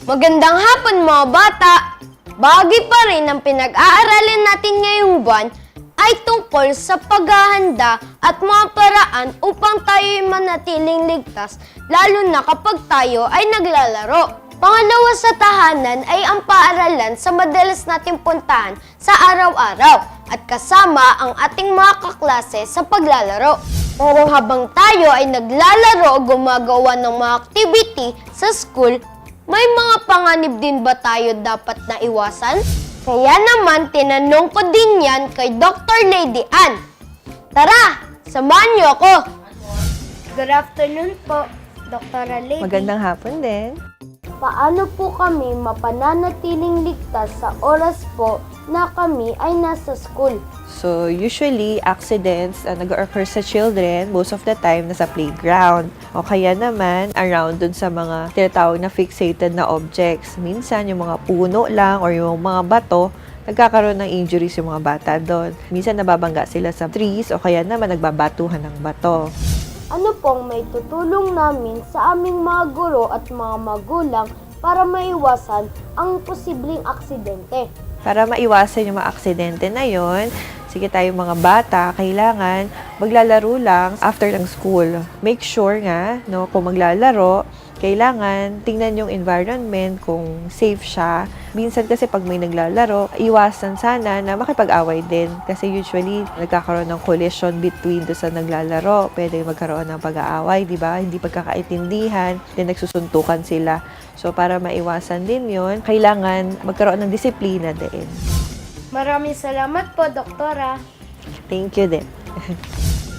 Magandang hapon mga bata! Bahagi pa rin ng pinag-aaralin natin ngayong buwan ay tungkol sa paghahanda at mga paraan upang tayo'y manatiling ligtas, lalo na kapag tayo ay naglalaro. Pangalawa sa tahanan ay ang paaralan sa madalas nating puntahan sa araw-araw at kasama ang ating mga kaklase sa paglalaro. Pero habang tayo ay naglalaro o gumagawa ng mga activity sa school, may mga panganib din ba tayo dapat na iwasan? Kaya naman, tinanong ko din yan kay Dr. Lady Ann. Tara, samahan niyo ako! Good afternoon po, Dr. Lady. Magandang hapon din. Paano po kami mapananatiling ligtas sa oras po na kami ay nasa school? So, usually, accidents nag-occur sa children most of the time nasa playground. O kaya naman, around dun sa mga tinatawag na fixated na objects. Minsan, yung mga puno lang or yung mga bato, nagkakaroon ng injuries yung mga bata doon. Minsan, nababangga sila sa trees o kaya naman nagbabatuhan ng bato. Ano pong may tutulong namin sa aming mga guro at mga magulang para maiwasan ang posibleng aksidente? Para maiwasan yung mga aksidente na yon, sige tayo mga bata, kailangan maglalaro lang after ng school. Make sure nga, no, kung maglalaro, kailangan tingnan yung environment kung safe siya. Minsan kasi pag may naglalaro, iwasan sana na makipag-away din. Kasi usually, nagkakaroon ng collision between doon sa naglalaro. Pwede magkaroon ng pag-aaway, di ba? Hindi pagkakaintindihan, then nagsusuntukan sila. So, para maiwasan din yon, kailangan magkaroon ng disiplina din. Maraming salamat po, Doktora. Thank you din.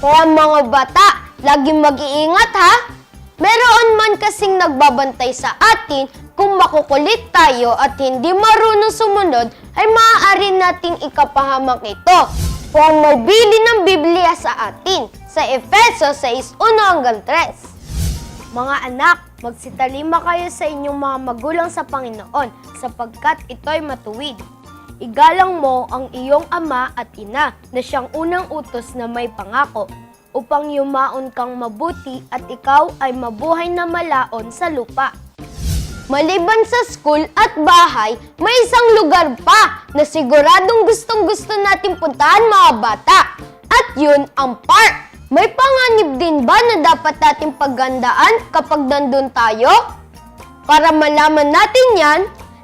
Kaya mga bata, laging mag-iingat ha! Meron man kasing nagbabantay sa atin kung makukulit tayo at hindi marunong sumunod ay maaari nating ikapahamak ito. Kung may bili ng Biblia sa atin sa Efeso 6:1-3. Mga anak, magsitalima kayo sa inyong mga magulang sa Panginoon sapagkat ito'y matuwid. Igalang mo ang iyong ama at ina na siyang unang utos na may pangako upang yumaon kang mabuti at ikaw ay mabuhay na malaon sa lupa. Maliban sa school at bahay, may isang lugar pa na siguradong gustong-gusto natin puntahan mga bata. At yun ang park. May panganib din ba na dapat natin paggandaan kapag nandun tayo? Para malaman natin yan,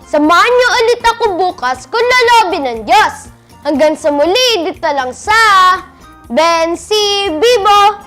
samahan niyo ulit ako bukas kung laloobin ng Diyos. Hanggang sa muli, dito lang sa Bensi Bibo!